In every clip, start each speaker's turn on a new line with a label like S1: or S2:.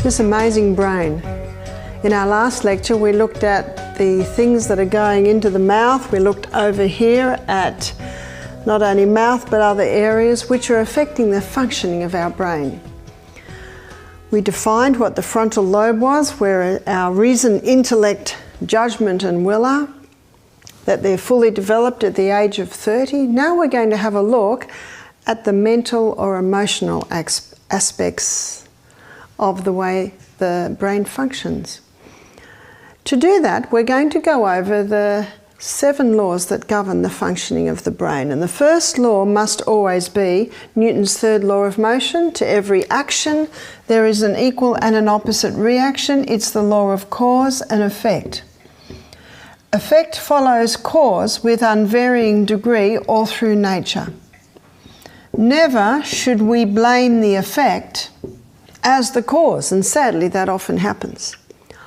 S1: this amazing brain. In our last lecture, we looked at the things that are going into the mouth. We looked over here at not only mouth but other areas which are affecting the functioning of our brain. We defined what the frontal lobe was, where our reason, intellect, judgment and will are, that they're fully developed at the age of 30. Now we're going to have a look at the mental or emotional aspects of the way the brain functions. To do that, we're going to go over the 7 laws that govern the functioning of the brain. And the first law must always be Newton's third law of motion. To every action, there is an equal and an opposite reaction. It's the law of cause and effect. Effect follows cause with unvarying degree all through nature. Never should we blame the effect as the cause, and sadly that often happens.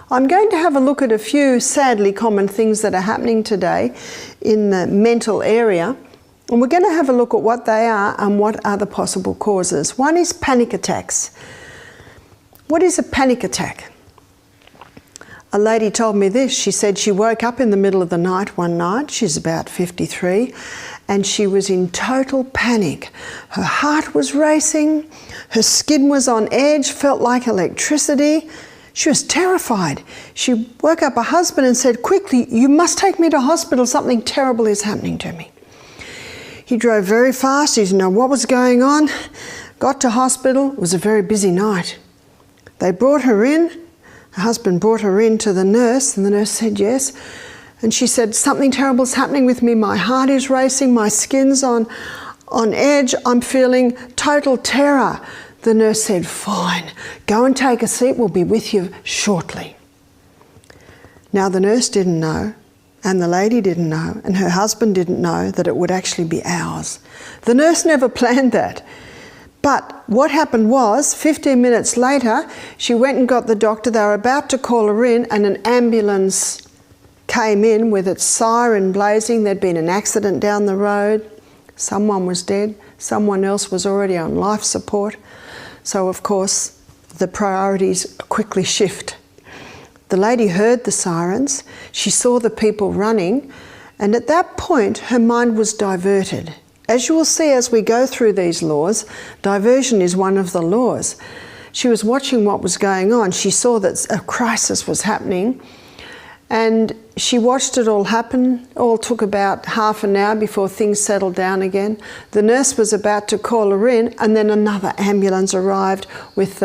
S1: I'm going to have a look at a few sadly common things that are happening today in the mental area, and we're going to have a look at what they are and what are the possible causes. One is panic attacks. What is a panic attack? A lady told me this. She said she woke up in the middle of the night one night, she's about 53, and she was in total panic. Her heart was racing, her skin was on edge, felt like electricity. She was terrified. She woke up her husband and said, "Quickly, you must take me to hospital, something terrible is happening to me." He drove very fast, he didn't know what was going on, got to hospital. It was a very busy night. They brought her in, her husband brought her in to the nurse, and the nurse said yes. And she said, "Something terrible is happening with me, my heart is racing, my skin's on edge, I'm feeling total terror." The nurse said, "Fine, go and take a seat, we'll be with you shortly." Now the nurse didn't know, and the lady didn't know, and her husband didn't know that it would actually be hours. The nurse never planned that. But what happened was, 15 minutes later, she went and got the doctor. They were about to call her in, and an ambulance came in with its siren blazing. There'd been an accident down the road. Someone was dead. Someone else was already on life support. So, of course, the priorities quickly shift. The lady heard the sirens. She saw the people running. And at that point, her mind was diverted. As you will see as we go through these laws, diversion is one of the laws. She was watching what was going on. She saw that a crisis was happening. And she watched it all happen. All took about half an hour before things settled down again. The nurse was about to call her in, and then another ambulance arrived with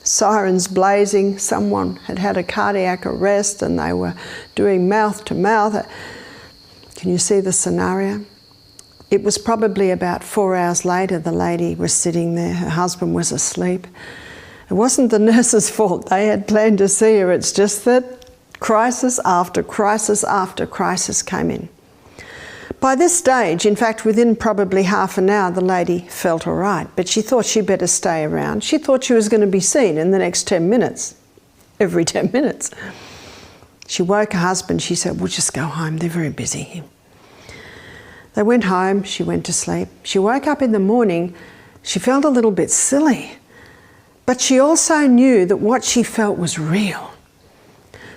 S1: sirens blazing. Someone had had a cardiac arrest and they were doing mouth to mouth. Can you see the scenario? It was probably about 4 hours later the lady was sitting there. Her husband was asleep. It wasn't the nurse's fault. They had planned to see her. It's just that crisis after crisis after crisis came in. By this stage, in fact, within probably half an hour, the lady felt all right, but she thought she'd better stay around. She thought she was going to be seen in the next 10 minutes, every 10 minutes. She woke her husband. She said, "We'll just go home. They're very busy here." They went home. She went to sleep. She woke up in the morning. She felt a little bit silly, but she also knew that what she felt was real.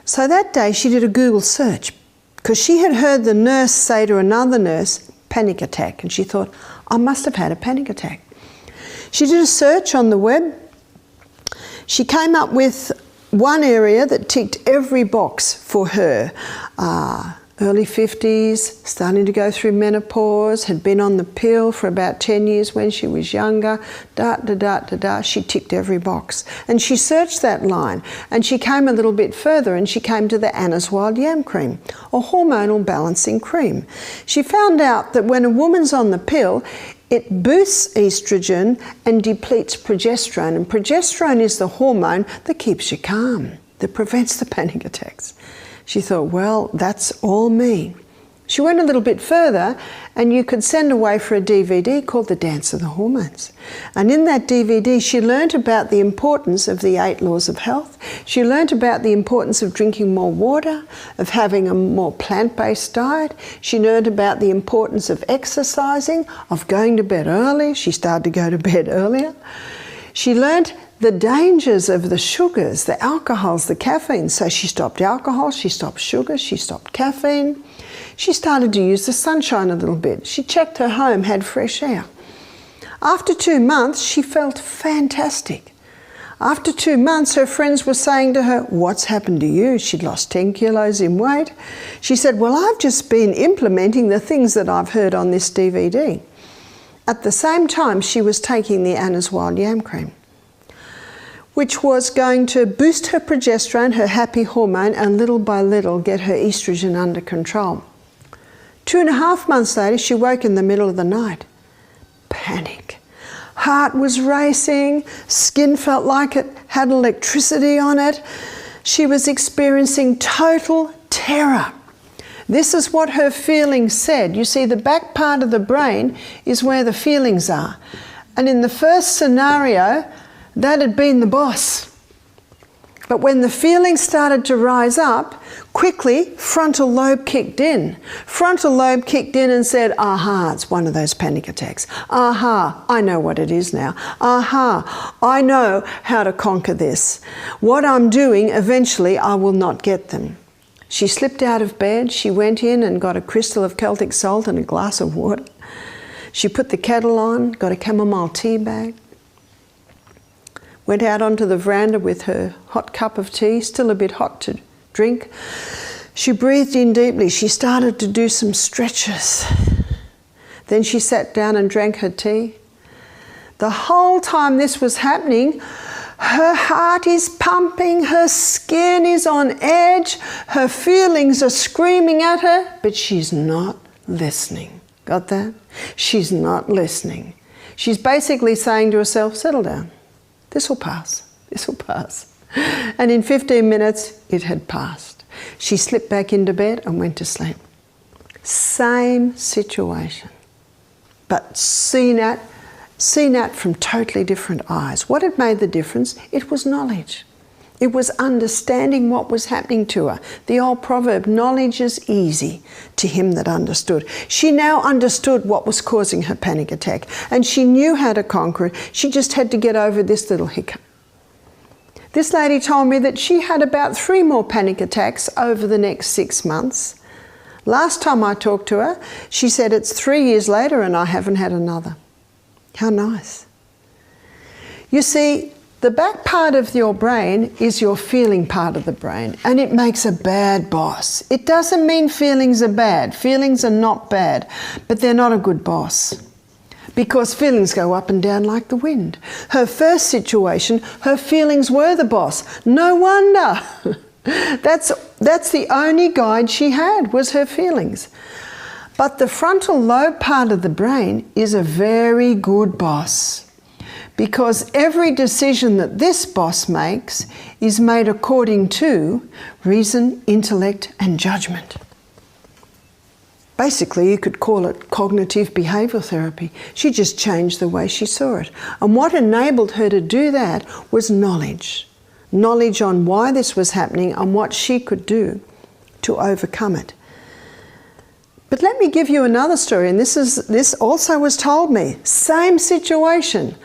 S1: So that day she did a Google search because she had heard the nurse say to another nurse, "Panic attack," and she thought, "I must have had a panic attack." She did a search on the web. She came up with one area that ticked every box for her. Early 50s, starting to go through menopause, had been on the pill for about 10 years when she was younger, She ticked every box. And she searched that line, and she came a little bit further, and she came to the Anna's Wild Yam Cream, a hormonal balancing cream. She found out that when a woman's on the pill, it boosts estrogen and depletes progesterone. And progesterone is the hormone that keeps you calm, that prevents the panic attacks. She thought, well, that's all me. She went a little bit further, and you could send away for a DVD called The Dance of the Hormones. And in that DVD, she learnt about the importance of the 8 laws of health. She learnt about the importance of drinking more water, of having a more plant-based diet. She learnt about the importance of exercising, of going to bed early. She started to go to bed earlier. She learnt the dangers of the sugars, the alcohols, the caffeine. So she stopped alcohol, she stopped sugar, she stopped caffeine. She started to use the sunshine a little bit. She checked her home, had fresh air. After 2 months, she felt fantastic. After 2 months, her friends were saying to her, "What's happened to you?" She'd lost 10 kilos in weight. She said, "Well, I've just been implementing the things that I've heard on this DVD." At the same time, she was taking the Anna's Wild Yam Cream, which was going to boost her progesterone, her happy hormone, and little by little get her estrogen under control. 2.5 months later, she woke in the middle of the night. Panic. Heart was racing, skin felt like it had electricity on it. She was experiencing total terror. This is what her feelings said. You see, the back part of the brain is where the feelings are. And in the first scenario, that had been the boss. But when the feelings started to rise up, quickly frontal lobe kicked in. Frontal lobe kicked in and said, aha, it's one of those panic attacks. Aha, I know what it is now. Aha, I know how to conquer this. What I'm doing, eventually I will not get them. She slipped out of bed, she went in and got a crystal of Celtic salt and a glass of water. She put the kettle on, got a chamomile tea bag, went out onto the veranda with her hot cup of tea, still a bit hot to drink. She breathed in deeply. She started to do some stretches. Then she sat down and drank her tea. The whole time this was happening, her heart is pumping, her skin is on edge, her feelings are screaming at her, but she's not listening. Got that? She's not listening. She's basically saying to herself, settle down. This will pass. This will pass. And in 15 minutes, it had passed. She slipped back into bed and went to sleep. Same situation, but seen at from totally different eyes. What had made the difference? It was knowledge. It was understanding what was happening to her. The old proverb, knowledge is easy to him that understood. She now understood what was causing her panic attack, and she knew how to conquer it. She just had to get over this little hiccup. This lady told me that she had about 3 more panic attacks over the next 6 months. Last time I talked to her, she said it's 3 years later and I haven't had another. How nice. You see, the back part of your brain is your feeling part of the brain, and it makes a bad boss. It doesn't mean feelings are bad. Feelings are not bad, but they're not a good boss, because feelings go up and down like the wind. Her first situation, her feelings were the boss. No wonder. That's the only guide she had, was her feelings. But the frontal lobe part of the brain is a very good boss, because every decision that this boss makes is made according to reason, intellect, and judgment. Basically, you could call it cognitive behavioural therapy. She just changed the way she saw it. And what enabled her to do that was knowledge. Knowledge on why this was happening and what she could do to overcome it. But let me give you another story, and this also was told me. Same situation.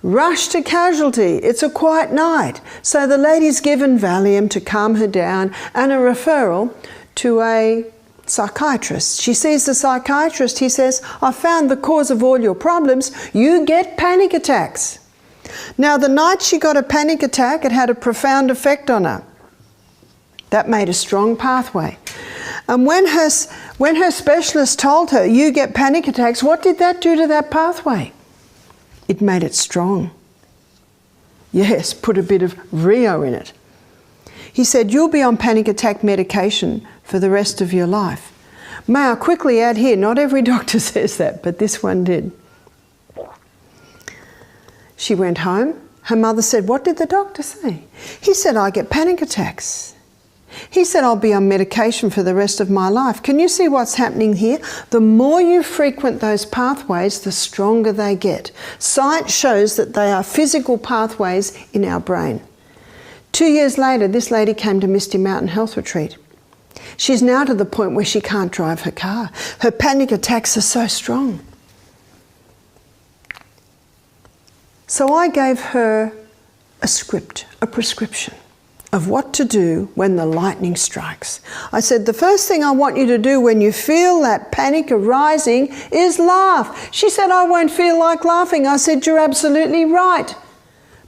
S1: Rush to casualty. It's a quiet night. So the lady's given Valium to calm her down and a referral to a psychiatrist. She sees the psychiatrist. He says, I found the cause of all your problems. You get panic attacks. Now, the night she got a panic attack, it had a profound effect on her. That made a strong pathway. And when her specialist told her, you get panic attacks, what did that do to that pathway? It made it strong. Yes, put a bit of Rio in it. He said, you'll be on panic attack medication for the rest of your life. May I quickly add here, not every doctor says that, but this one did. She went home. Her mother said, what did the doctor say? He said, I get panic attacks. He said, I'll be on medication for the rest of my life. Can you see what's happening here? The more you frequent those pathways, the stronger they get. Science shows that they are physical pathways in our brain. 2 years later, this lady came to Misty Mountain Health Retreat. She's now to the point where she can't drive her car. Her panic attacks are so strong. So I gave her a script, a prescription of what to do when the lightning strikes. I said, the first thing I want you to do when you feel that panic arising is laugh. She said, I won't feel like laughing. I said, you're absolutely right.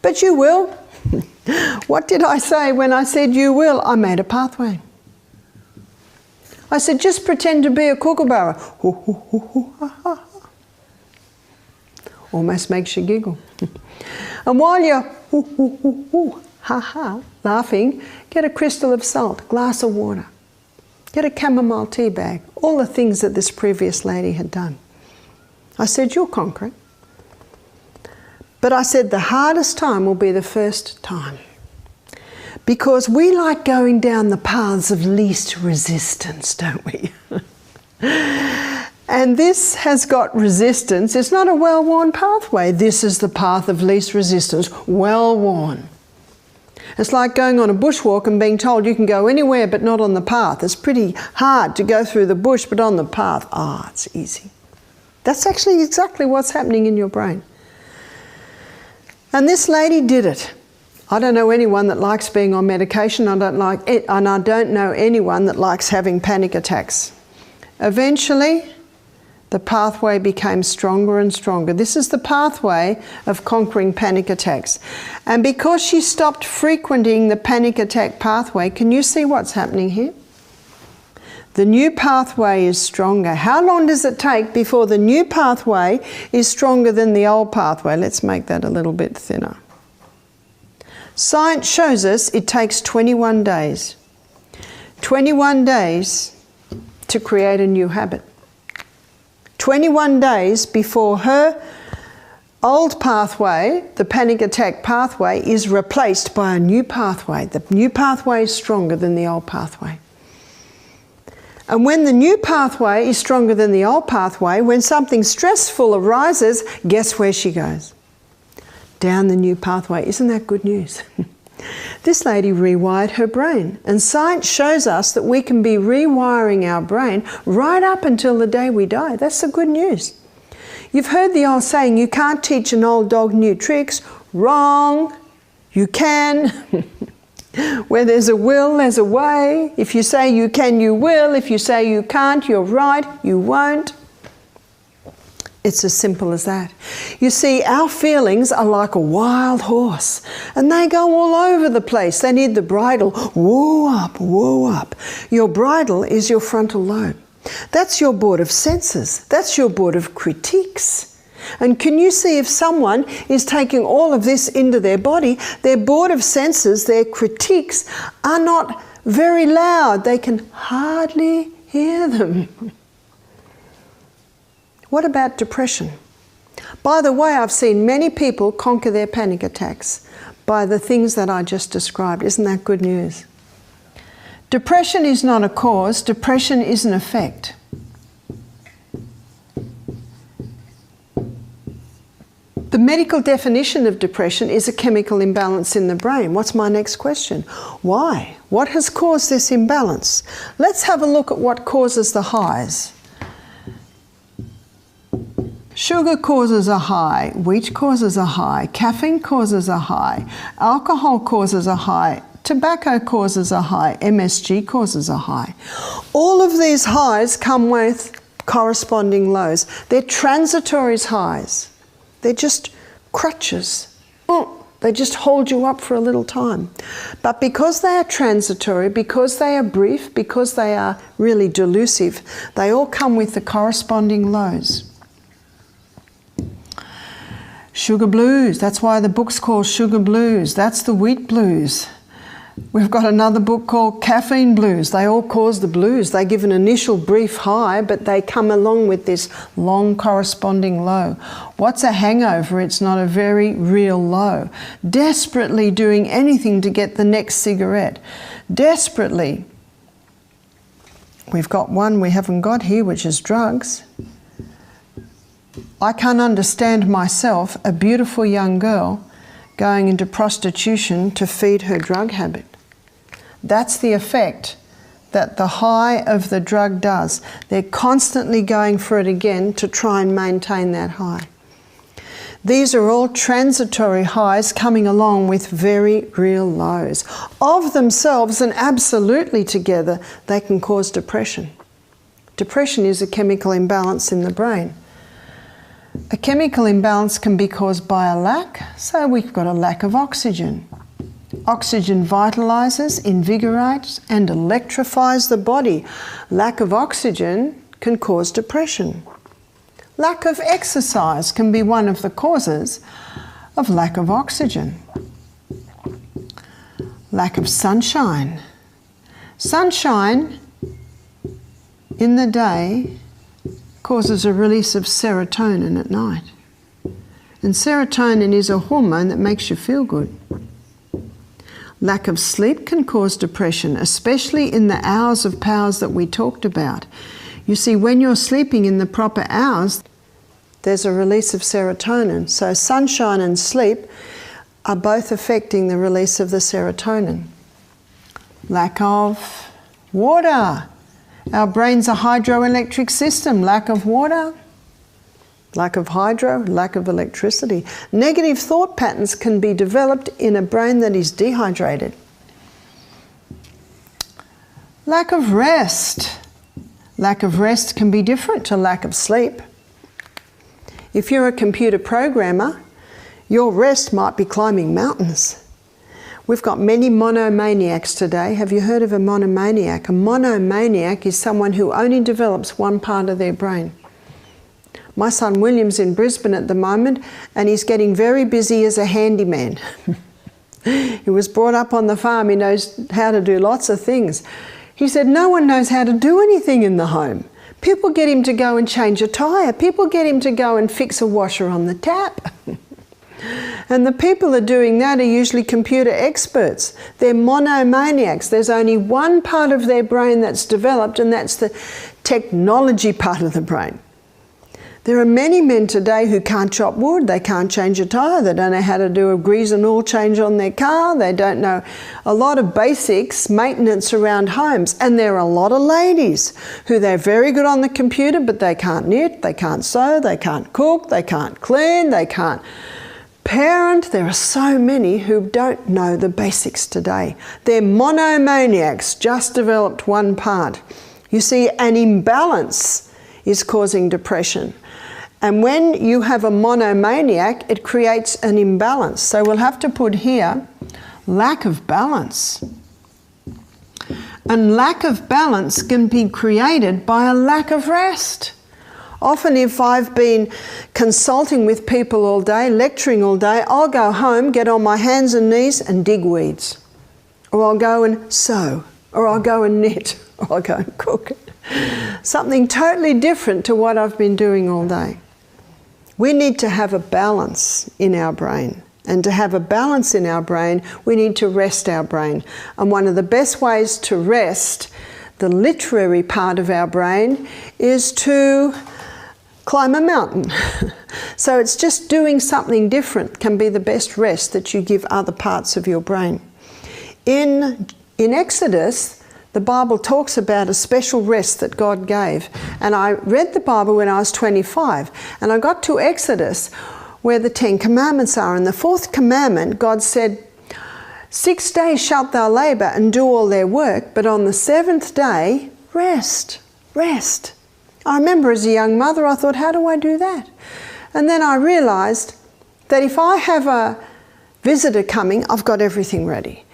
S1: But you will. What did I say when I said you will? I made a pathway. I said, just pretend to be a kookaburra. Almost makes you giggle. And while you're laughing, get a crystal of salt, glass of water, get a chamomile tea bag, all the things that this previous lady had done. I said, you'll conquer it. But I said the hardest time will be the first time. Because we like going down the paths of least resistance, don't we? And this has got resistance. It's not a well-worn pathway. This is the path of least resistance, well-worn. It's like going on a bushwalk and being told you can go anywhere but not on the path. It's pretty hard to go through the bush, but on the path, it's easy. That's actually exactly what's happening in your brain. And this lady did it. I don't know anyone that likes being on medication. I don't like it, and I don't know anyone that likes having panic attacks. Eventually, the pathway became stronger and stronger. This is the pathway of conquering panic attacks. And because she stopped frequenting the panic attack pathway, can you see what's happening here? The new pathway is stronger. How long does it take before the new pathway is stronger than the old pathway? Let's make that a little bit thinner. Science shows us it takes 21 days. 21 days to create a new habit. 21 days before her old pathway, the panic attack pathway, is replaced by a new pathway. The new pathway is stronger than the old pathway. And when the new pathway is stronger than the old pathway, when something stressful arises, guess where she goes? Down the new pathway. Isn't that good news? This lady rewired her brain, and science shows us that we can be rewiring our brain right up until the day we die. That's the good news. You've heard the old saying, you can't teach an old dog new tricks. Wrong. You can. Where there's a will, there's a way. If you say you can, you will. If you say you can't, you're right, you won't. It's as simple as that. You see, our feelings are like a wild horse, and they go all over the place. They need the bridle. Woo up, woo up. Your bridle is your frontal lobe. That's your board of senses. That's your board of critiques. And can you see if someone is taking all of this into their body, their board of senses, their critiques are not very loud. They can hardly hear them. What about depression? By the way, I've seen many people conquer their panic attacks by the things that I just described. Isn't that good news? Depression is not a cause. Depression is an effect. The medical definition of depression is a chemical imbalance in the brain. What's my next question? Why? What has caused this imbalance? Let's have a look at what causes the highs. Sugar causes a high, wheat causes a high, caffeine causes a high, alcohol causes a high, tobacco causes a high, MSG causes a high. All of these highs come with corresponding lows. They're transitory highs. They're just crutches. They just hold you up for a little time. But because they are transitory, because they are brief, because they are really delusive, they all come with the corresponding lows. Sugar blues, that's why the book's called Sugar Blues. That's the wheat blues. We've got another book called Caffeine Blues. They all cause the blues. They give an initial brief high, but they come along with this long corresponding low. What's a hangover? It's not a very real low. Desperately doing anything to get the next cigarette. Desperately. We've got one we haven't got here, which is drugs. I can't understand myself, a beautiful young girl, going into prostitution to feed her drug habit. That's the effect that the high of the drug does. They're constantly going for it again to try and maintain that high. These are all transitory highs coming along with very real lows. Of themselves and absolutely together, they can cause depression. Depression is a chemical imbalance in the brain. A chemical imbalance can be caused by a lack, so we've got a lack of oxygen. Oxygen vitalises, invigorates and electrifies the body. Lack of oxygen can cause depression. Lack of exercise can be one of the causes of lack of oxygen. Lack of sunshine. Sunshine in the day causes a release of serotonin at night. And serotonin is a hormone that makes you feel good. Lack of sleep can cause depression, especially in the hours of powers that we talked about. You see, when you're sleeping in the proper hours, there's a release of serotonin. So sunshine and sleep are both affecting the release of the serotonin. Lack of water. Our brain's a hydroelectric system. Lack of water, lack of hydro, lack of electricity. Negative thought patterns can be developed in a brain that is dehydrated. Lack of rest. Lack of rest can be different to lack of sleep. If you're a computer programmer, your rest might be climbing mountains. We've got many monomaniacs today. Have you heard of a monomaniac? A monomaniac is someone who only develops one part of their brain. My son William's in Brisbane at the moment, and he's getting very busy as a handyman. He was brought up on the farm. He knows how to do lots of things. He said no one knows how to do anything in the home. People get him to go and change a tyre. People get him to go and fix a washer on the tap. And the people who are doing that are usually computer experts. They're monomaniacs. There's only one part of their brain that's developed, and that's the technology part of the brain. There are many men today who can't chop wood, they can't change a tyre, they don't know how to do a grease and oil change on their car, they don't know a lot of basics, maintenance around homes. And there are a lot of ladies who they're very good on the computer, but they can't knit, they can't sew, they can't cook, they can't clean, they can't parent. There are so many who don't know the basics today. They're monomaniacs, just developed one part. You see, an imbalance is causing depression. And when you have a monomaniac, it creates an imbalance. So we'll have to put here, lack of balance. And lack of balance can be created by a lack of rest. Often if I've been consulting with people all day, lecturing all day, I'll go home, get on my hands and knees and dig weeds. Or I'll go and sew. Or I'll go and knit. Or I'll go and cook. Something totally different to what I've been doing all day. We need to have a balance in our brain. And to have a balance in our brain, we need to rest our brain. And one of the best ways to rest the literary part of our brain is to climb a mountain. So it's just doing something different can be the best rest that you give other parts of your brain. In Exodus, the Bible talks about a special rest that God gave. And I read the Bible when I was 25. And I got to Exodus where the 10 Commandments are. And the 4th commandment, God said, 6 days shalt thou labour and do all their work, but on the 7th day, rest. Rest. I remember as a young mother, I thought, how do I do that? And then I realised that if I have a visitor coming, I've got everything ready.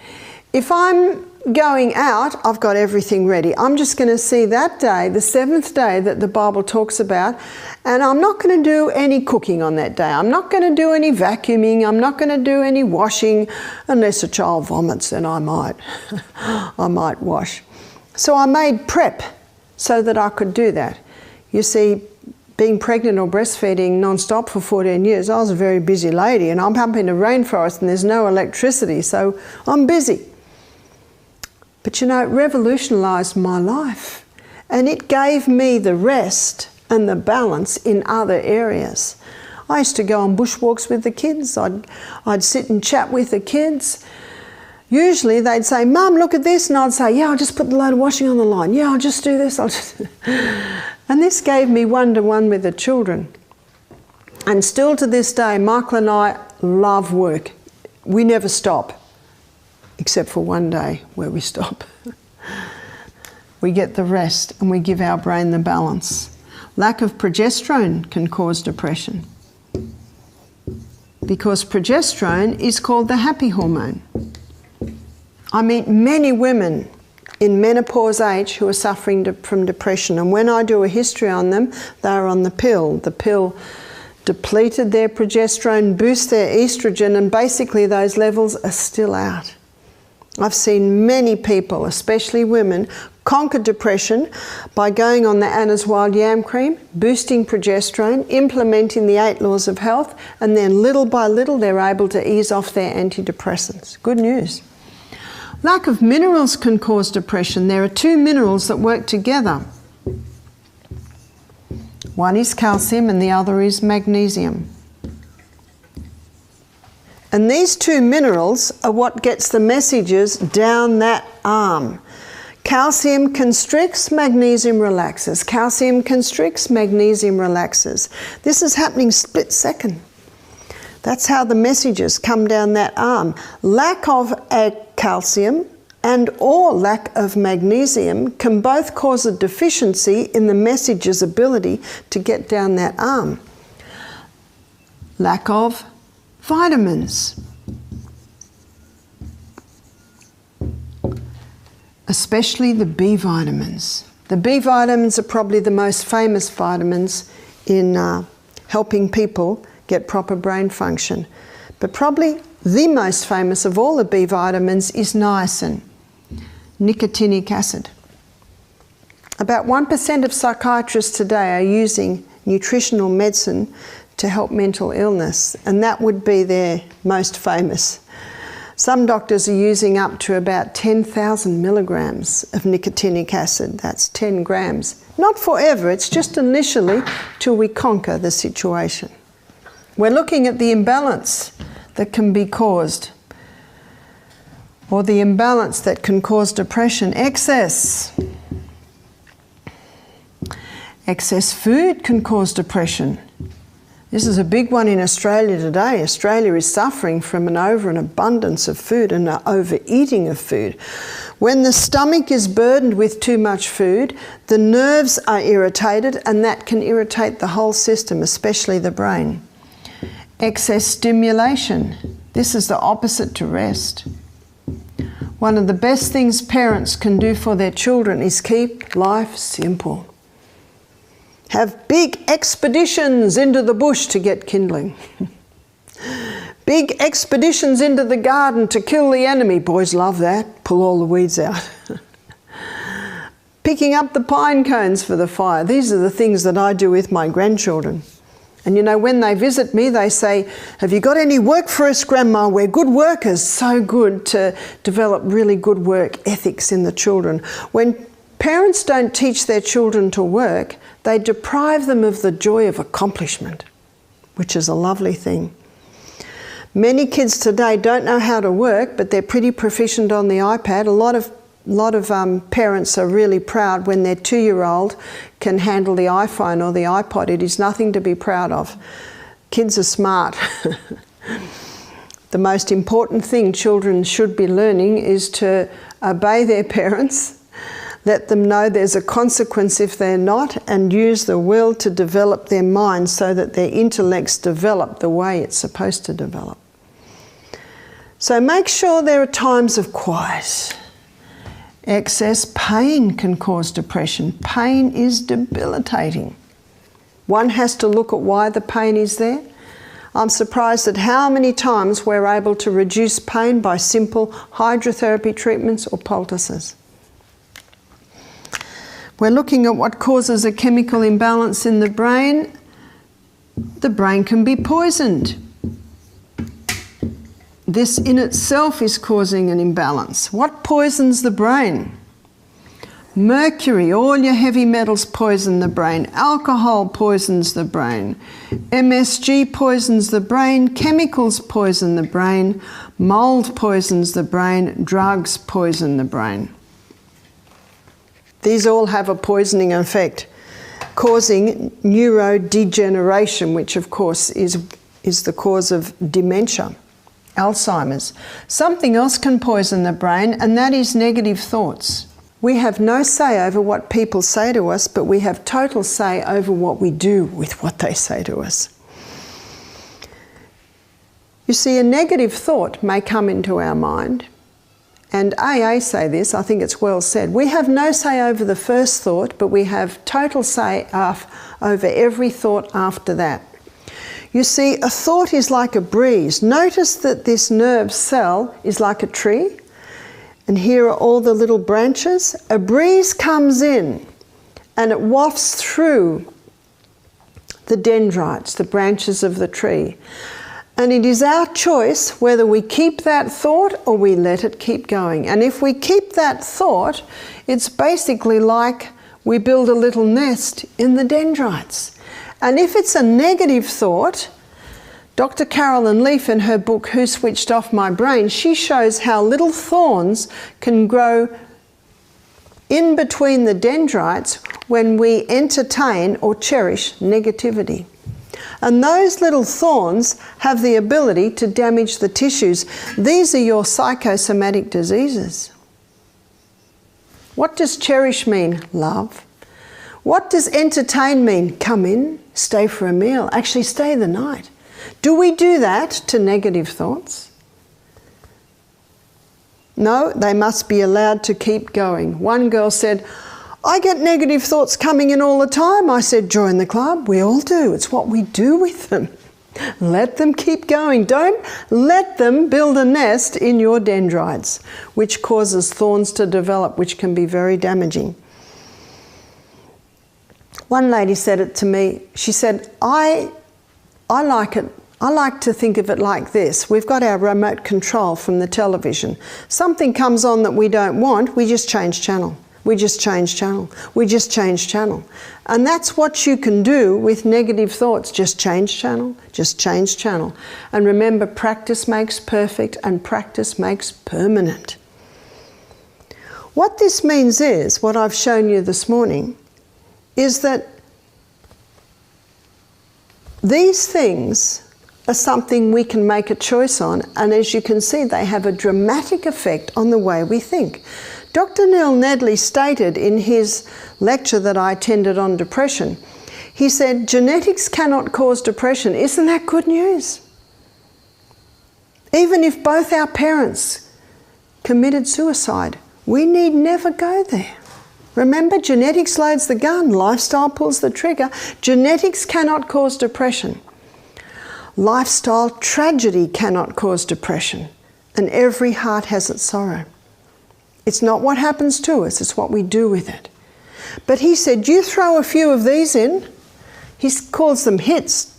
S1: If I'm going out, I've got everything ready. I'm just going to see that day, the 7th day that the Bible talks about, and I'm not going to do any cooking on that day. I'm not going to do any vacuuming. I'm not going to do any washing, unless a child vomits, then I might wash. So I made prep so that I could do that. You see, being pregnant or breastfeeding non-stop for 14 years, I was a very busy lady, and I'm up in a rainforest and there's no electricity, so I'm busy. But you know, it revolutionised my life, and it gave me the rest and the balance in other areas. I used to go on bushwalks with the kids. I'd sit and chat with the kids. Usually they'd say, Mum, look at this, and I'd say, yeah, I'll just put the load of washing on the line. Yeah, I'll just do this. And this gave me one-to-one with the children. And still to this day, Michael and I love work. We never stop, except for one day where we stop. We get the rest and we give our brain the balance. Lack of progesterone can cause depression, because progesterone is called the happy hormone. I meet many women in menopause age who are suffering from depression, and when I do a history on them, they're on the pill. The pill depleted their progesterone, boosts their estrogen, and basically those levels are still out. I've seen many people, especially women, conquer depression by going on the Anna's Wild Yam Cream, boosting progesterone, implementing the 8 laws of health, and then little by little they're able to ease off their antidepressants. Good news. Lack of minerals can cause depression. There are 2 minerals that work together. One is calcium and the other is magnesium. And these 2 minerals are what gets the messages down that arm. Calcium constricts, magnesium relaxes. Calcium constricts, magnesium relaxes. This is happening split second. That's how the messages come down that arm. Lack of calcium and or lack of magnesium can both cause a deficiency in the message's ability to get down that arm. Lack of vitamins, especially the B vitamins. The B vitamins are probably the most famous vitamins in helping people get proper brain function. But probably the most famous of all the B vitamins is niacin, nicotinic acid. About 1% of psychiatrists today are using nutritional medicine to help mental illness, and that would be their most famous. Some doctors are using up to about 10,000 milligrams of nicotinic acid. That's 10 grams. Not forever, it's just initially till we conquer the situation. We're looking at the imbalance that can be caused, or the imbalance that can cause depression. Excess. Excess food can cause depression. This is a big one in Australia today. Australia is suffering from an overabundance of food and an overeating of food. When the stomach is burdened with too much food, the nerves are irritated, and that can irritate the whole system, especially the brain. Excess stimulation. This is the opposite to rest. One of the best things parents can do for their children is keep life simple. Have big expeditions into the bush to get kindling. Big expeditions into the garden to kill the enemy. Boys love that. Pull all the weeds out. Picking up the pine cones for the fire. These are the things that I do with my grandchildren. And you know, when they visit me, they say, "Have you got any work for us, Grandma? We're good workers." So good to develop really good work ethics in the children. When parents don't teach their children to work, they deprive them of the joy of accomplishment, which is a lovely thing. Many kids today don't know how to work, but they're pretty proficient on the iPad. A lot of parents are really proud when their 2-year-old can handle the iPhone or the iPod. It is nothing to be proud of. Kids are smart. The most important thing children should be learning is to obey their parents, let them know there's a consequence if they're not, and use the will to develop their minds so that their intellects develop the way it's supposed to develop. So make sure there are times of quiet. Excess pain can cause depression. Pain is debilitating. One has to look at why the pain is there. I'm surprised at how many times we're able to reduce pain by simple hydrotherapy treatments or poultices. We're looking at what causes a chemical imbalance in the brain. The brain can be poisoned. This in itself is causing an imbalance. What poisons the brain? Mercury, all your heavy metals poison the brain. Alcohol poisons the brain. MSG poisons the brain. Chemicals poison the brain. Mold poisons the brain. Drugs poison the brain. These all have a poisoning effect. causing neurodegeneration, which of course is the cause of dementia, Alzheimer's. Something else can poison the brain, and that is negative thoughts. We have no say over what people say to us, but we have total say over what we do with what they say to us. You see, a negative thought may come into our mind, and AA say this, I think it's well said. We have no say over the first thought, but we have total say over every thought after that. You see, a thought is like a breeze. Notice that this nerve cell is like a tree, and here are all the little branches. A breeze comes in and it wafts through the dendrites, the branches of the tree. And it is our choice whether we keep that thought or we let it keep going. And if we keep that thought, it's basically like we build a little nest in the dendrites. And if it's a negative thought, Dr. Carolyn Leaf in her book, Who Switched Off My Brain, she shows how little thorns can grow in between the dendrites when we entertain or cherish negativity. And those little thorns have the ability to damage the tissues. These are your psychosomatic diseases. What does cherish mean? Love. What does entertain mean? Come in, stay for a meal, actually stay the night. Do we do that to negative thoughts? No, they must be allowed to keep going. One girl said, I get negative thoughts coming in all the time. I said, join the club. We all do. It's what we do with them. Let them keep going. Don't let them build a nest in your dendrites, which causes thorns to develop, which can be very damaging. One lady said it to me. She said, I like it. I like to think of it like this. We've got our remote control from the television. Something comes on that we don't want, we just change channel. We just change channel. We just change channel. And that's what you can do with negative thoughts. Just change channel, just change channel. And remember, practice makes perfect and practice makes permanent. What this means is, what I've shown you this morning, is that these things are something we can make a choice on, and as you can see, they have a dramatic effect on the way we think. Dr. Neil Nedley stated in his lecture that I attended on depression, he said, genetics cannot cause depression. Isn't that good news? Even if both our parents committed suicide, we need never go there. Remember, genetics loads the gun, lifestyle pulls the trigger. Genetics cannot cause depression. Lifestyle tragedy cannot cause depression. And every heart has its sorrow. It's not what happens to us, it's what we do with it. But he said, you throw a few of these in, he calls them hits,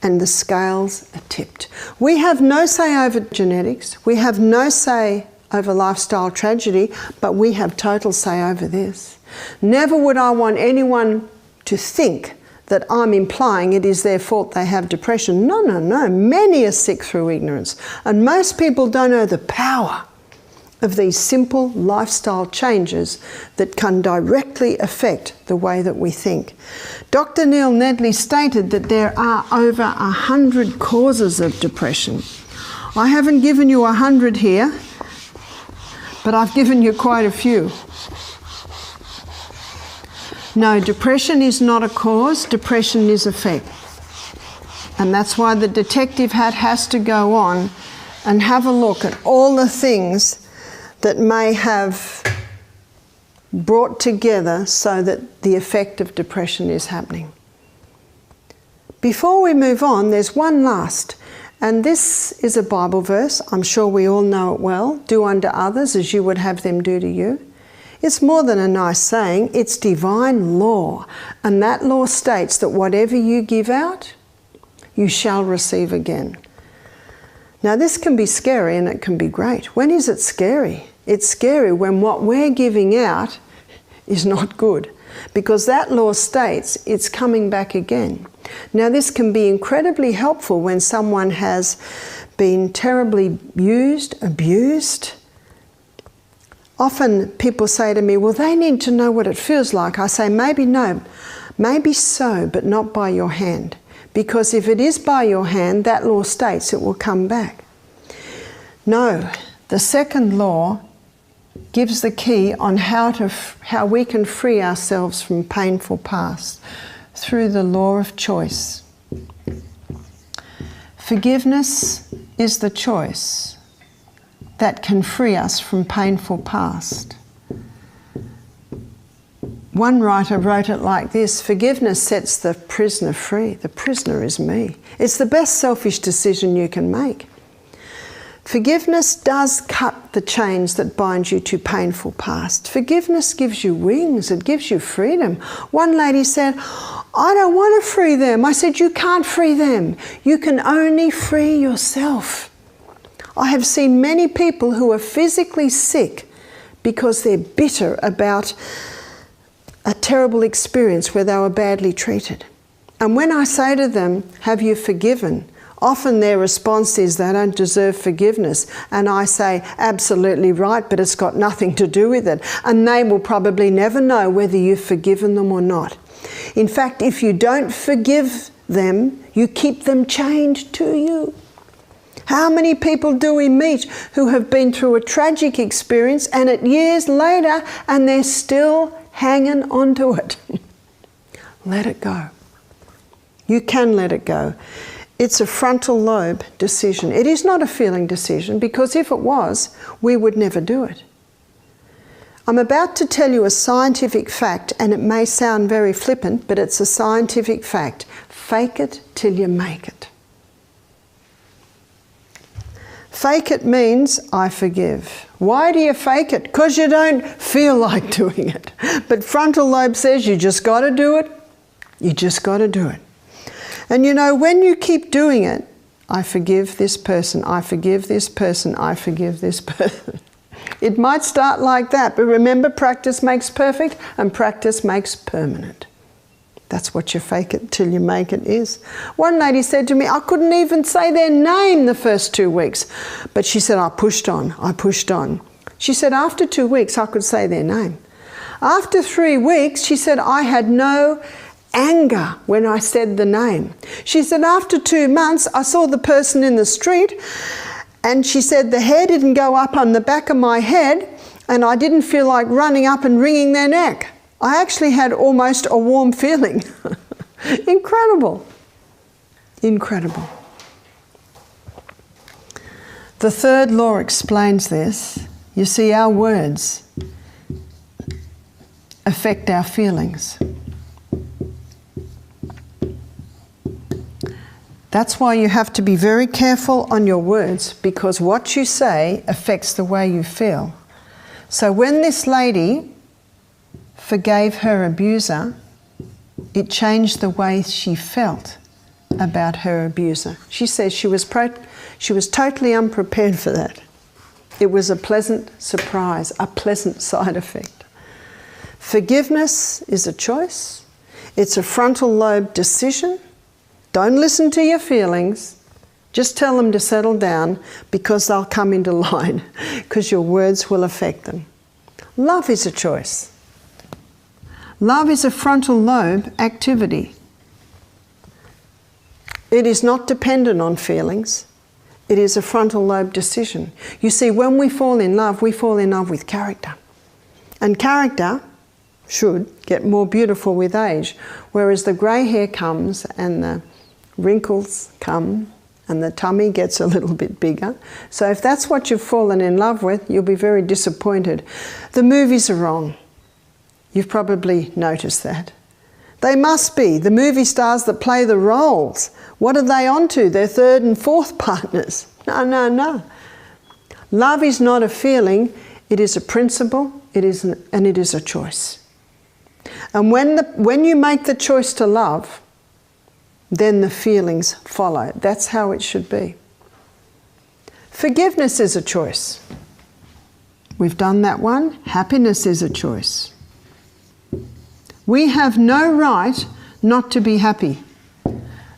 S1: and the scales are tipped. We have no say over genetics, we have no say over lifestyle tragedy, but we have total say over this. Never would I want anyone to think that I'm implying it is their fault they have depression. No, no, no. Many are sick through ignorance, and most people don't know the power of these simple lifestyle changes that can directly affect the way that we think. Dr. Neil Nedley stated that there are over 100 causes of depression. I haven't given you 100 here, but I've given you quite a few. No, depression is not a cause, depression is effect. And that's why the detective hat has to go on and have a look at all the things that may have brought together so that the effect of depression is happening. Before we move on, there's one last, and this is a Bible verse. I'm sure we all know it well. Do unto others as you would have them do to you. It's more than a nice saying, it's divine law. And that law states that whatever you give out, you shall receive again. Now this can be scary and it can be great. When is it scary? It's scary when what we're giving out is not good, because that law states it's coming back again. Now this can be incredibly helpful when someone has been terribly used, abused, Often people say to me, well, they need to know what it feels like. I say, maybe no, maybe so, but not by your hand. Because if it is by your hand, that law states it will come back. No, the second law gives the key on how we can free ourselves from painful past through the law of choice. Forgiveness is the choice that can free us from painful past. One writer wrote it like this: forgiveness sets the prisoner free. The prisoner is me. It's the best selfish decision you can make. Forgiveness does cut the chains that bind you to painful past. Forgiveness gives you wings. It gives you freedom. One lady said, I don't want to free them. I said, you can't free them. You can only free yourself. I have seen many people who are physically sick because they're bitter about a terrible experience where they were badly treated. And when I say to them, have you forgiven? Often their response is they don't deserve forgiveness. And I say, absolutely right, but it's got nothing to do with it. And they will probably never know whether you've forgiven them or not. In fact, if you don't forgive them, you keep them chained to you. How many people do we meet who have been through a tragic experience and it years later and they're still hanging on to it? Let it go. You can let it go. It's a frontal lobe decision. It is not a feeling decision, because if it was, we would never do it. I'm about to tell you a scientific fact, and it may sound very flippant, but it's a scientific fact. Fake it till you make it. Fake it means I forgive. Why do you fake it? Because you don't feel like doing it. But frontal lobe says you just got to do it. You just got to do it. And you know, when you keep doing it, I forgive this person, I forgive this person, I forgive this person. It might start like that, but remember, practice makes perfect and practice makes permanent. That's what you fake it till you make it is. One lady said to me, I couldn't even say their name the first 2 weeks. But she said, I pushed on, I pushed on. She said, after 2 weeks, I could say their name. After 3 weeks, she said, I had no anger when I said the name. She said, after 2 months, I saw the person in the street, and she said, the hair didn't go up on the back of my head, and I didn't feel like running up and wringing their neck. I actually had almost a warm feeling. Incredible. Incredible. The third law explains this. You see, our words affect our feelings. That's why you have to be very careful on your words, because what you say affects the way you feel. So when this lady forgave her abuser, it changed the way she felt about her abuser. She says she was totally unprepared for that. It was a pleasant surprise, a pleasant side effect. Forgiveness is a choice. It's a frontal lobe decision. Don't listen to your feelings. Just tell them to settle down, because they'll come into line, because your words will affect them. Love is a choice. Love is a frontal lobe activity. It is not dependent on feelings. It is a frontal lobe decision. You see, when we fall in love with character. And character should get more beautiful with age, whereas the grey hair comes and the wrinkles come and the tummy gets a little bit bigger. So if that's what you've fallen in love with, you'll be very disappointed. The movies are wrong. You've probably noticed that. They must be. The movie stars that play the roles, what are they onto? Their third and fourth partners. No. Love is not a feeling, it is a principle, it is a choice. And when you make the choice to love, then the feelings follow. That's how it should be. Forgiveness is a choice. We've done that one. Happiness is a choice. We have no right not to be happy.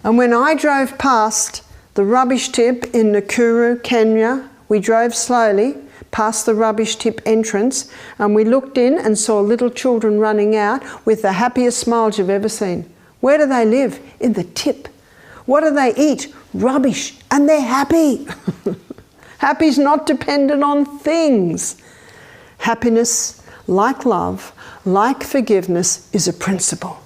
S1: And when I drove past the rubbish tip in Nakuru, Kenya, we drove slowly past the rubbish tip entrance, and we looked in and saw little children running out with the happiest smiles you've ever seen. Where do they live? In the tip. What do they eat? Rubbish. And they're happy. Happy's not dependent on things. Happiness, like love, like forgiveness, is a principle.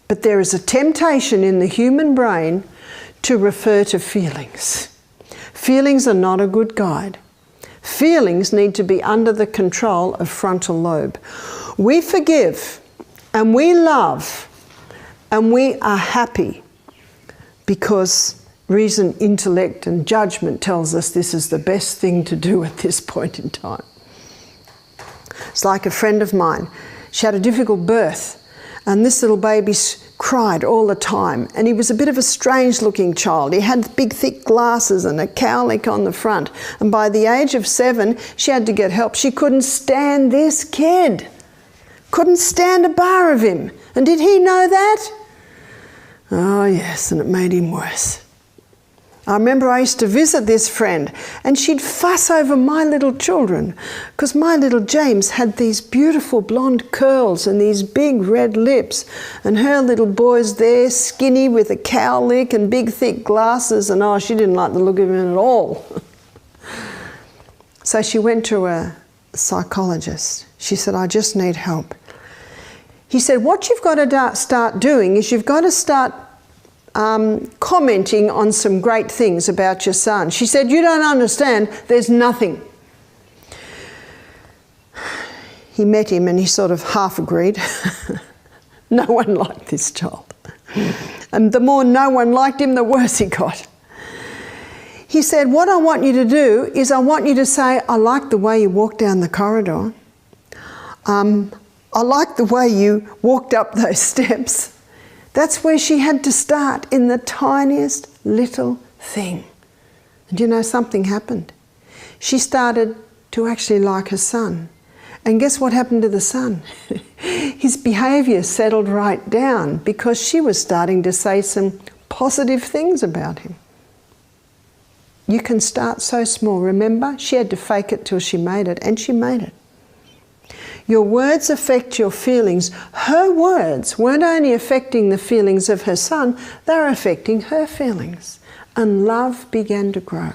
S1: But there is a temptation in the human brain to refer to feelings. Feelings are not a good guide. Feelings need to be under the control of frontal lobe. We forgive and we love and we are happy because reason, intellect and judgment tells us this is the best thing to do at this point in time. It's like a friend of mine. She had a difficult birth and this little baby cried all the time, and he was a bit of a strange looking child. He had big thick glasses and a cowlick on the front, and by the age of 7 she had to get help. She couldn't stand this kid, couldn't stand a bar of him. And did he know that? Oh yes, and it made him worse. I remember I used to visit this friend and she'd fuss over my little children because my little James had these beautiful blonde curls and these big red lips, and her little boy's there skinny with a cowlick and big thick glasses, and oh, she didn't like the look of him at all. So she went to a psychologist. She said, I just need help. He said, what you've got to start doing is you've got to start commenting on some great things about your son. She said, you don't understand, there's nothing. He met him and he sort of half agreed. No one liked this child. And the more no one liked him, the worse he got. He said, what I want you to do is I want you to say, I like the way you walked down the corridor. I like the way you walked up those steps. That's where she had to start, in the tiniest little thing. And you know, something happened. She started to actually like her son. And guess what happened to the son? His behaviour settled right down because she was starting to say some positive things about him. You can start so small. Remember, she had to fake it till she made it, and she made it. Your words affect your feelings. Her words weren't only affecting the feelings of her son, they were affecting her feelings. And love began to grow.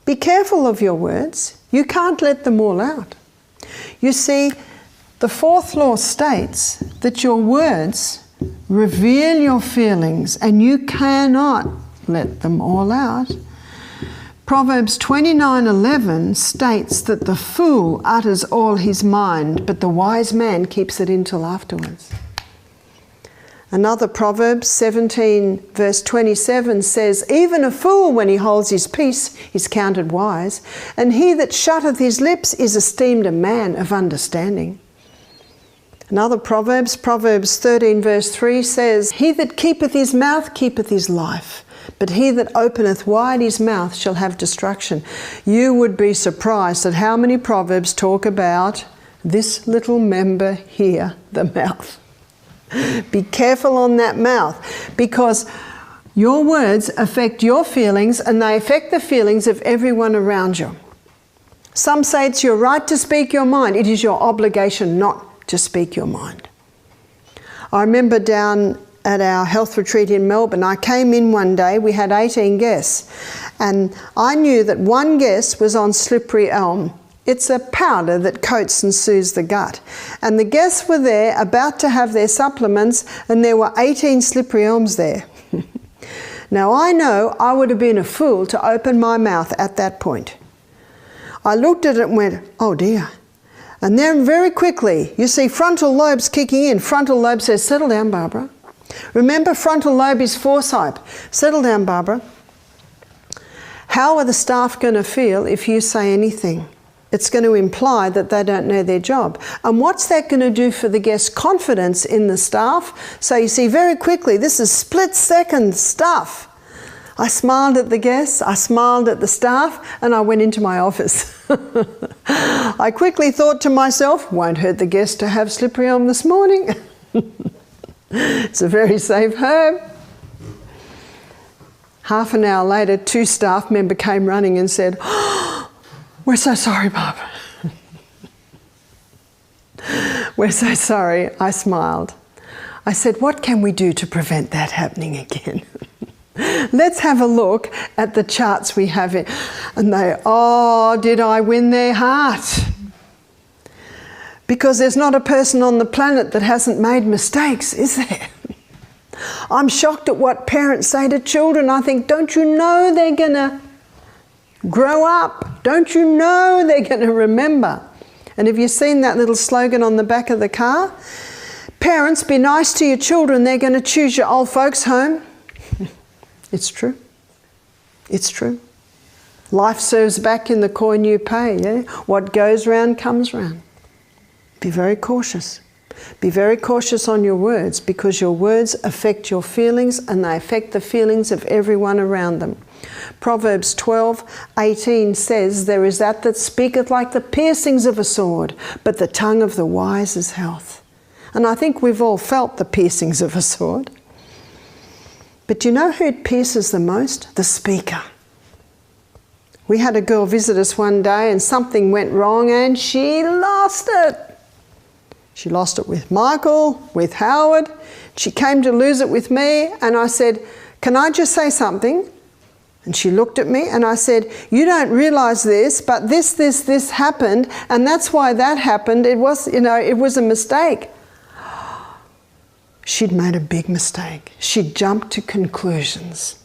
S1: Be careful of your words. You can't let them all out. You see, the 4th law states that your words reveal your feelings and you cannot let them all out. Proverbs 29:11 states that the fool utters all his mind, but the wise man keeps it until afterwards. Another Proverb 17 verse 27 says, even a fool when he holds his peace is counted wise, and he that shutteth his lips is esteemed a man of understanding. Another Proverbs 13 verse 3 says, he that keepeth his mouth keepeth his life, but he that openeth wide his mouth shall have destruction. You would be surprised at how many Proverbs talk about this little member here, the mouth. Be careful on that mouth, because your words affect your feelings and they affect the feelings of everyone around you. Some say it's your right to speak your mind. It is your obligation not to speak your mind. I remember down at our health retreat in Melbourne, I came in one day, we had 18 guests, and I knew that one guest was on slippery elm. It's a powder that coats and soothes the gut. And the guests were there about to have their supplements, and there were 18 slippery elms there. Now I know I would have been a fool to open my mouth at that point. I looked at it and went, oh dear. And then very quickly, you see frontal lobes kicking in. Frontal lobe says, settle down, Barbara. Remember, frontal lobe is foresight. Settle down, Barbara. How are the staff going to feel if you say anything? It's going to imply that they don't know their job. And what's that going to do for the guest's confidence in the staff? So you see, very quickly, this is split-second stuff. I smiled at the guests, I smiled at the staff, and I went into my office. I quickly thought to myself, won't hurt the guest to have slippery elm this morning. It's a very safe herb. Half an hour later, 2 staff members came running and said, oh, We're so sorry, Bob. We're so sorry. I smiled. I said, what can we do to prevent that happening again? Let's have a look at the charts we have here. And they, oh, did I win their heart? Because there's not a person on the planet that hasn't made mistakes, is there? I'm shocked at what parents say to children. I think, don't you know they're going to grow up? Don't you know they're going to remember? And have you seen that little slogan on the back of the car? Parents, be nice to your children. They're going to choose your old folks home. It's true. It's true. Life serves back in the coin you pay. Yeah? What goes round comes round. Be very cautious. Be very cautious on your words, because your words affect your feelings and they affect the feelings of everyone around them. Proverbs 12:18 says, there is that speaketh like the piercings of a sword, but the tongue of the wise is health. And I think we've all felt the piercings of a sword. But do you know who it pierces the most? The speaker. We had a girl visit us one day and something went wrong and she lost it. She lost it with Michael, with Howard. She came to lose it with me, and I said, can I just say something? And she looked at me and I said, you don't realise this, but this happened, and that's why that happened. It was, it was a mistake. She'd made a big mistake. She jumped to conclusions.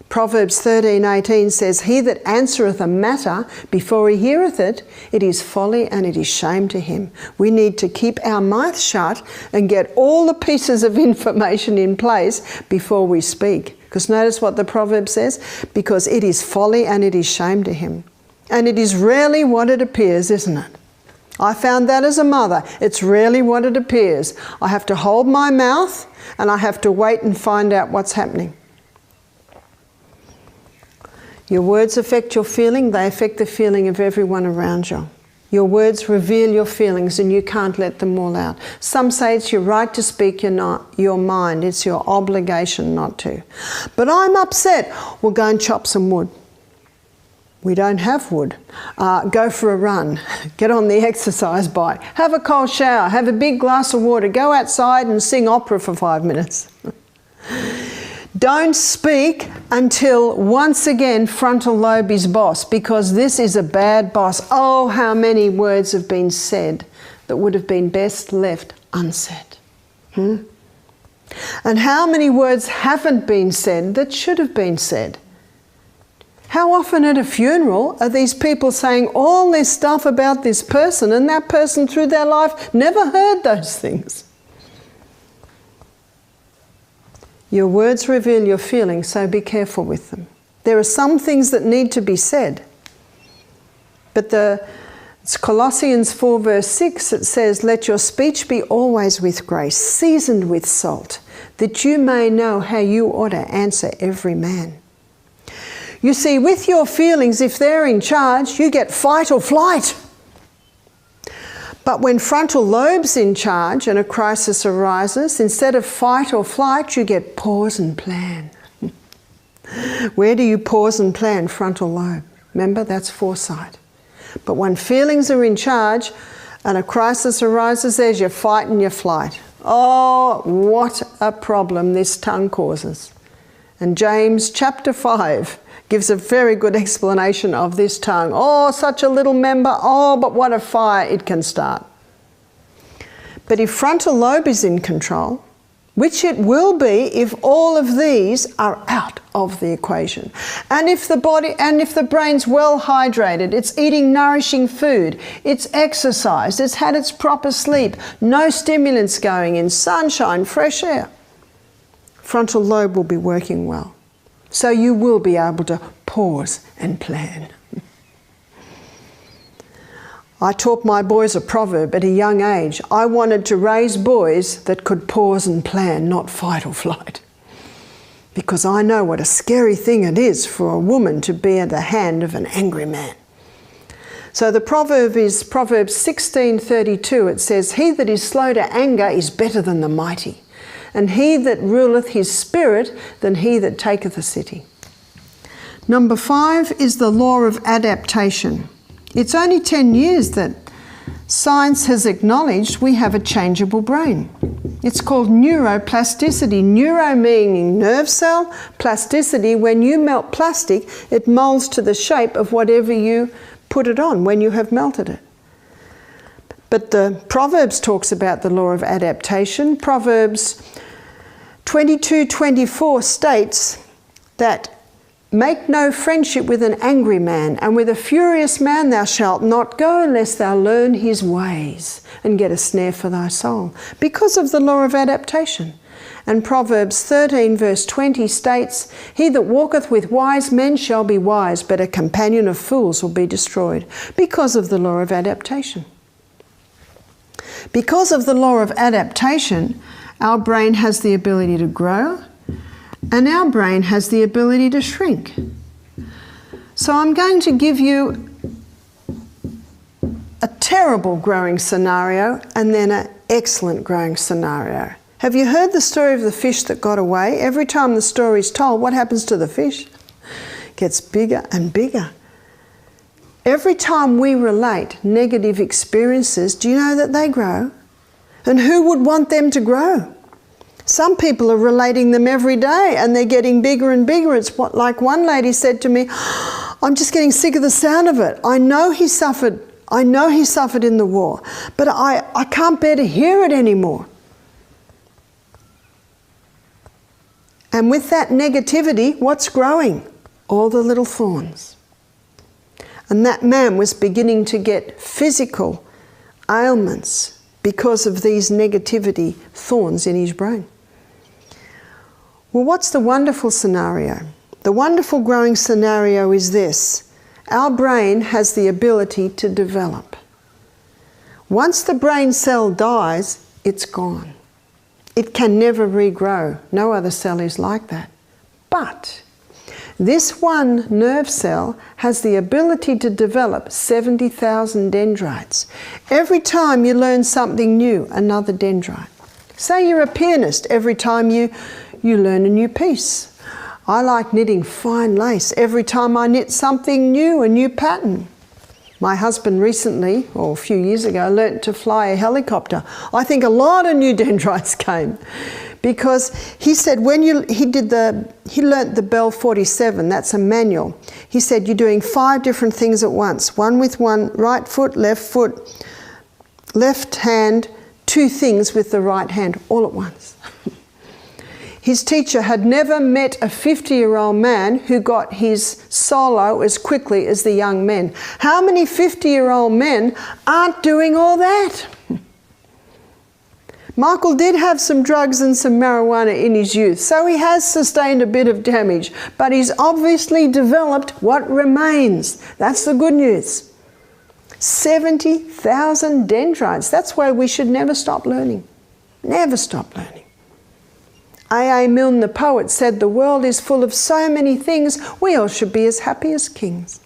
S1: Proverbs 13:18 says, he that answereth a matter before he heareth it, it is folly and it is shame to him. We need to keep our mouth shut and get all the pieces of information in place before we speak. Because notice what the proverb says, because it is folly and it is shame to him. And it is rarely what it appears, isn't it? I found that as a mother. It's rarely what it appears. I have to hold my mouth and I have to wait and find out what's happening. Your words affect your feeling, they affect the feeling of everyone around you. Your words reveal your feelings and you can't let them all out. Some say it's your right to speak your mind, it's your obligation not to. But I'm upset. Well, go and chop some wood. We don't have wood. Go for a run. Get on the exercise bike. Have a cold shower. Have a big glass of water. Go outside and sing opera for 5 minutes. Don't speak until once again frontal lobe is boss, because this is a bad boss. Oh, how many words have been said that would have been best left unsaid. And how many words haven't been said that should have been said? How often at a funeral are these people saying all this stuff about this person, and that person through their life never heard those things? Your words reveal your feelings, so be careful with them. There are some things that need to be said. But it's Colossians 4 verse 6, it says, let your speech be always with grace, seasoned with salt, that you may know how you ought to answer every man. You see, with your feelings, if they're in charge, you get fight or flight. But when frontal lobe's in charge and a crisis arises, instead of fight or flight, you get pause and plan. Where do you pause and plan? Frontal lobe. Remember, that's foresight. But when feelings are in charge and a crisis arises, there's your fight and your flight. Oh, what a problem this tongue causes. And James chapter 5 gives a very good explanation of this tongue. Oh, such a little member. Oh, but what a fire it can start. But if frontal lobe is in control, which it will be if all of these are out of the equation, and if the brain's well hydrated, it's eating nourishing food, it's exercised, it's had its proper sleep, no stimulants going in, sunshine, fresh air, frontal lobe will be working well. So you will be able to pause and plan. I taught my boys a proverb at a young age. I wanted to raise boys that could pause and plan, not fight or flight. Because I know what a scary thing it is for a woman to be at the hand of an angry man. So the proverb is Proverbs 16:32. It says, he that is slow to anger is better than the mighty, and he that ruleth his spirit than he that taketh a city. Number 5 is the law of adaptation. It's only 10 years that science has acknowledged we have a changeable brain. It's called neuroplasticity. Neuro meaning nerve cell, plasticity, when you melt plastic, it molds to the shape of whatever you put it on when you have melted it. But the Proverbs talks about the law of adaptation. Proverbs 22:24 states that make no friendship with an angry man, and with a furious man thou shalt not go, unless thou learn his ways and get a snare for thy soul, because of the law of adaptation. And Proverbs 13 verse 20 states, he that walketh with wise men shall be wise, but a companion of fools will be destroyed, because of the law of adaptation. Because of the law of adaptation, our brain has the ability to grow, and our brain has the ability to shrink. So I'm going to give you a terrible growing scenario and then an excellent growing scenario. Have you heard the story of the fish that got away? Every time the story is told, what happens to the fish? It gets bigger and bigger. Every time we relate negative experiences, do you know that they grow? And who would want them to grow? Some people are relating them every day and they're getting bigger and bigger. It's what, like one lady said to me, I'm just getting sick of the sound of it. I know he suffered in the war, but I can't bear to hear it anymore. And with that negativity, what's growing? All the little thorns. And that man was beginning to get physical ailments because of these negativity thorns in his brain. Well, what's the wonderful scenario? The wonderful growing scenario is this. Our brain has the ability to develop. Once the brain cell dies, it's gone. It can never regrow. No other cell is like that. But this one nerve cell has the ability to develop 70,000 dendrites. Every time you learn something new, another dendrite. Say you're a pianist, every time you learn a new piece. I like knitting fine lace. Every time I knit something new, a new pattern. My husband recently, or a few years ago, learnt to fly a helicopter. I think a lot of new dendrites came. Because he said when he learnt the Bell 47, that's a manual. He said you're doing 5 different things at once. One with one right foot, left hand, 2 things with the right hand, all at once. His teacher had never met a 50-year-old man who got his solo as quickly as the young men. How many 50-year-old men aren't doing all that? Michael did have some drugs and some marijuana in his youth, so he has sustained a bit of damage, but he's obviously developed what remains. That's the good news. 70,000 dendrites. That's why we should never stop learning. Never stop learning. A.A. Milne, the poet, said the world is full of so many things, we all should be as happy as kings.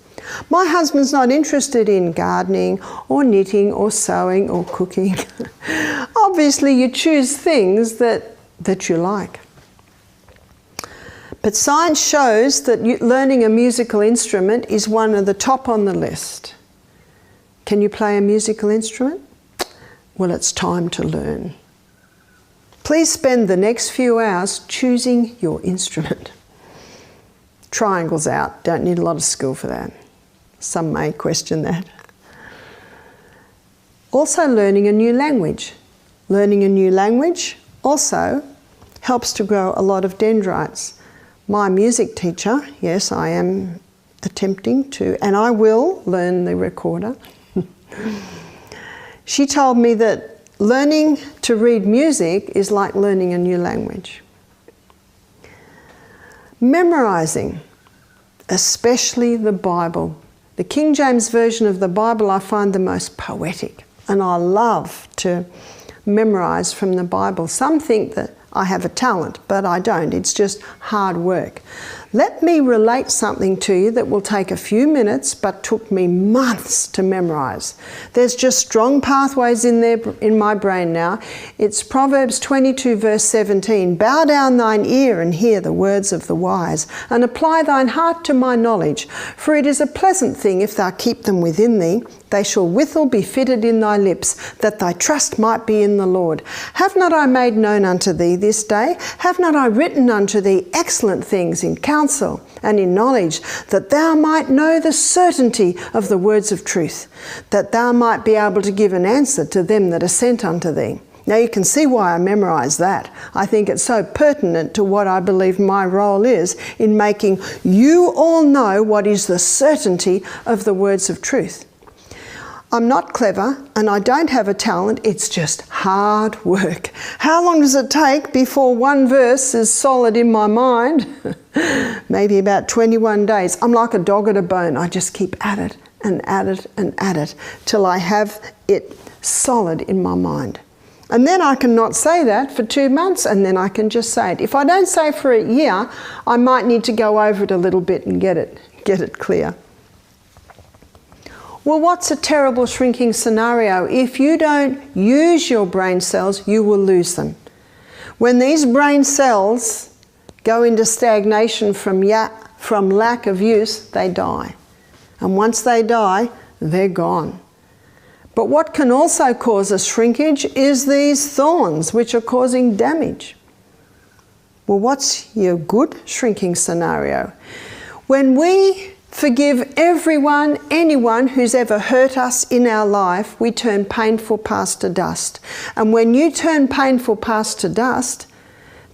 S1: My husband's not interested in gardening or knitting or sewing or cooking. Obviously you choose things that you like. But science shows that learning a musical instrument is one of the top on the list. Can you play a musical instrument? Well, it's time to learn. Please spend the next few hours choosing your instrument. Triangles out, don't need a lot of skill for that. Some may question that. Also learning a new language. Learning a new language also helps to grow a lot of dendrites. My music teacher, yes, I am attempting to, and I will learn the recorder. She told me that learning to read music is like learning a new language. Memorizing, especially the Bible. The King James Version of the Bible I find the most poetic, and I love to memorize from the Bible. Some think that I have a talent, but I don't. It's just hard work. Let me relate something to you that will take a few minutes but took me months to memorize. There's just strong pathways in there in my brain now. It's Proverbs 22 verse 17. Bow down thine ear and hear the words of the wise, and apply thine heart to my knowledge. For it is a pleasant thing if thou keep them within thee. They shall withal be fitted in thy lips, that thy trust might be in the Lord. Have not I made known unto thee this day? Have not I written unto thee excellent things in counsel and in knowledge, that thou might know the certainty of the words of truth, that thou might be able to give an answer to them that are sent unto thee? Now you can see why I memorised that. I think it's so pertinent to what I believe my role is in making you all know what is the certainty of the words of truth. I'm not clever and I don't have a talent, it's just hard work. How long does it take before one verse is solid in my mind? Maybe about 21 days. I'm like a dog at a bone. I just keep at it and at it and at it till I have it solid in my mind. And then I can not say that for 2 months, and then I can just say it. If I don't say for a year, I might need to go over it a little bit and get it clear. Well, what's a terrible shrinking scenario? If you don't use your brain cells, you will lose them. When these brain cells go into stagnation from lack of use, they die. And once they die, they're gone. But what can also cause a shrinkage is these thorns, which are causing damage. Well, what's your good shrinking scenario? When we forgive anyone who's ever hurt us in our life, we turn painful past to dust. And when you turn painful past to dust,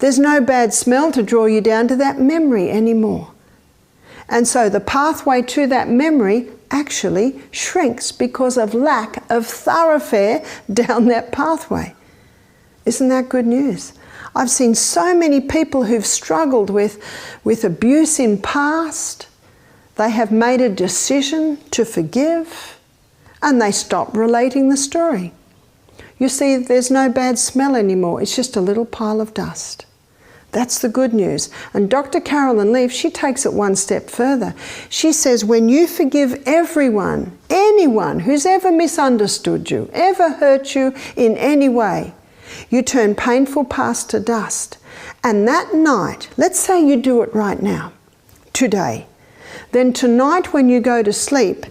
S1: there's no bad smell to draw you down to that memory anymore. And so the pathway to that memory actually shrinks because of lack of thoroughfare down that pathway. Isn't that good news? I've seen so many people who've struggled with abuse in past. They have made a decision to forgive and they stop relating the story. You see, there's no bad smell anymore. It's just a little pile of dust. That's the good news. And Dr. Carolyn Leaf, she takes it one step further. She says, when you forgive anyone who's ever misunderstood you, ever hurt you in any way, you turn painful past to dust. And that night, let's say you do it right now, today, then tonight when you go to sleep,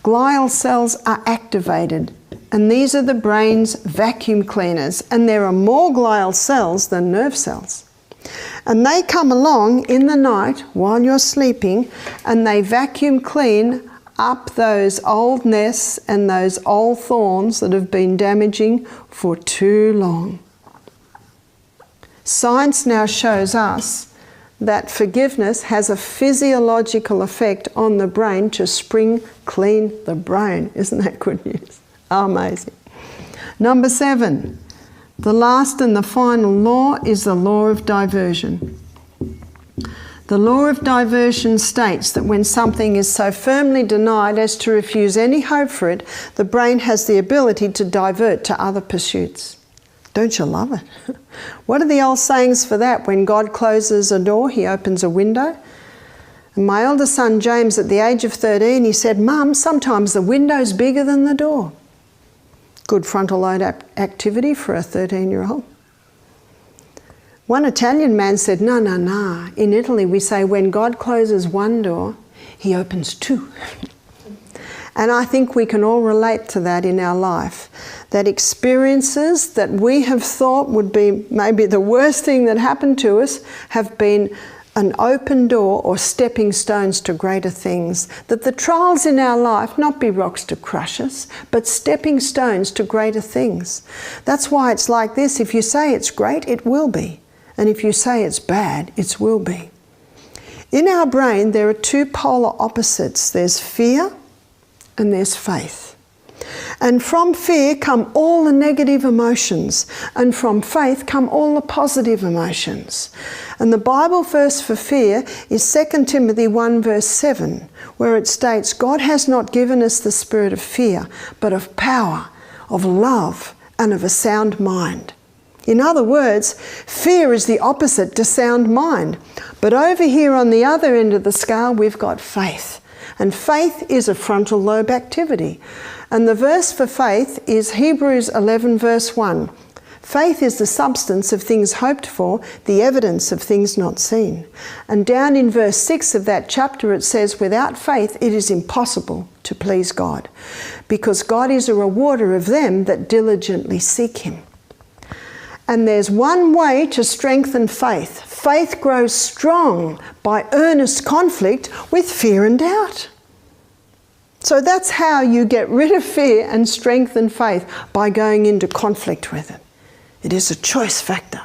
S1: glial cells are activated. And these are the brain's vacuum cleaners. And there are more glial cells than nerve cells. And they come along in the night while you're sleeping and they vacuum clean up those old nests and those old thorns that have been damaging for too long. Science now shows us that forgiveness has a physiological effect on the brain to spring clean the brain. Isn't that good news? Amazing. Number 7. The last and the final law is the law of diversion. The law of diversion states that when something is so firmly denied as to refuse any hope for it, the brain has the ability to divert to other pursuits. Don't you love it? What are the old sayings for that? When God closes a door, he opens a window. And my eldest son James, at the age of 13, he said, "Mum, sometimes the window's bigger than the door." Good frontal lobe activity for a 13-year-old. One Italian man said, no. In Italy we say when God closes one door, he opens two. And I think we can all relate to that in our life. That experiences that we have thought would be maybe the worst thing that happened to us have been an open door or stepping stones to greater things. That the trials in our life not be rocks to crush us, but stepping stones to greater things. That's why it's like this. If you say it's great, it will be. And if you say it's bad, it will be. In our brain, there are two polar opposites. There's fear and there's faith. And from fear come all the negative emotions, and from faith come all the positive emotions. And the Bible verse for fear is 2 Timothy 1 verse 7, where it states, God has not given us the spirit of fear, but of power, of love, and of a sound mind. In other words, fear is the opposite to sound mind. But over here on the other end of the scale, we've got faith. And faith is a frontal lobe activity. And the verse for faith is Hebrews 11 verse 1. Faith is the substance of things hoped for, the evidence of things not seen. And down in verse 6 of that chapter it says, without faith it is impossible to please God, because God is a rewarder of them that diligently seek him. And there's one way to strengthen faith. Faith grows strong by earnest conflict with fear and doubt. So that's how you get rid of fear and strengthen faith, by going into conflict with it. It is a choice factor.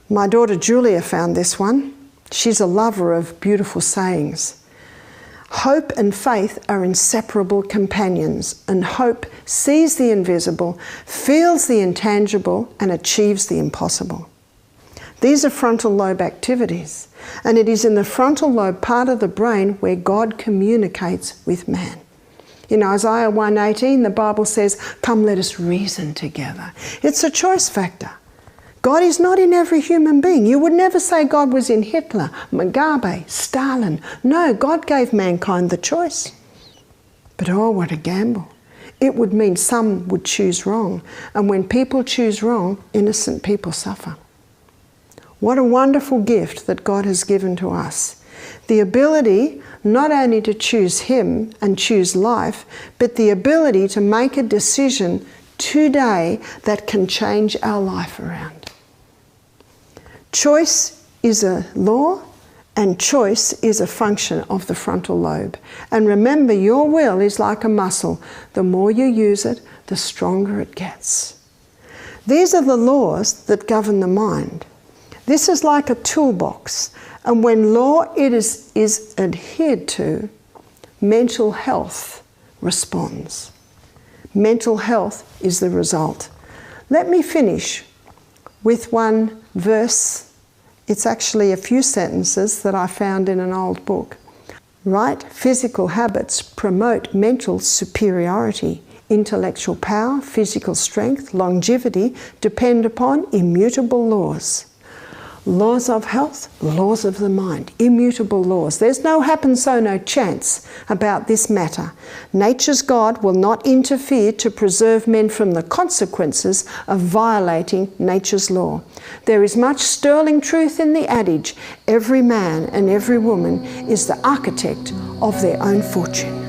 S1: My daughter Julia found this one. She's a lover of beautiful sayings. Hope and faith are inseparable companions, and hope sees the invisible, feels the intangible, and achieves the impossible. These are frontal lobe activities, and it is in the frontal lobe part of the brain where God communicates with man. In Isaiah 1:18, the Bible says, come let us reason together. It's a choice factor. God is not in every human being. You would never say God was in Hitler, Mugabe, Stalin. No, God gave mankind the choice. But oh, what a gamble. It would mean some would choose wrong. And when people choose wrong, innocent people suffer. What a wonderful gift that God has given to us. The ability not only to choose him and choose life, but the ability to make a decision today that can change our life around. Choice is a law, and choice is a function of the frontal lobe. And remember, your will is like a muscle. The more you use it, the stronger it gets. These are the laws that govern the mind. This is like a toolbox, and when law is adhered to, mental health responds. Mental health is the result. Let me finish with one verse. It's actually a few sentences that I found in an old book. Right physical habits promote mental superiority. Intellectual power, physical strength, longevity depend upon immutable laws. Laws of health, laws of the mind, immutable laws. There's no happen so no chance about this matter. Nature's God will not interfere to preserve men from the consequences of violating nature's law. There is much sterling truth in the adage, every man and every woman is the architect of their own fortune.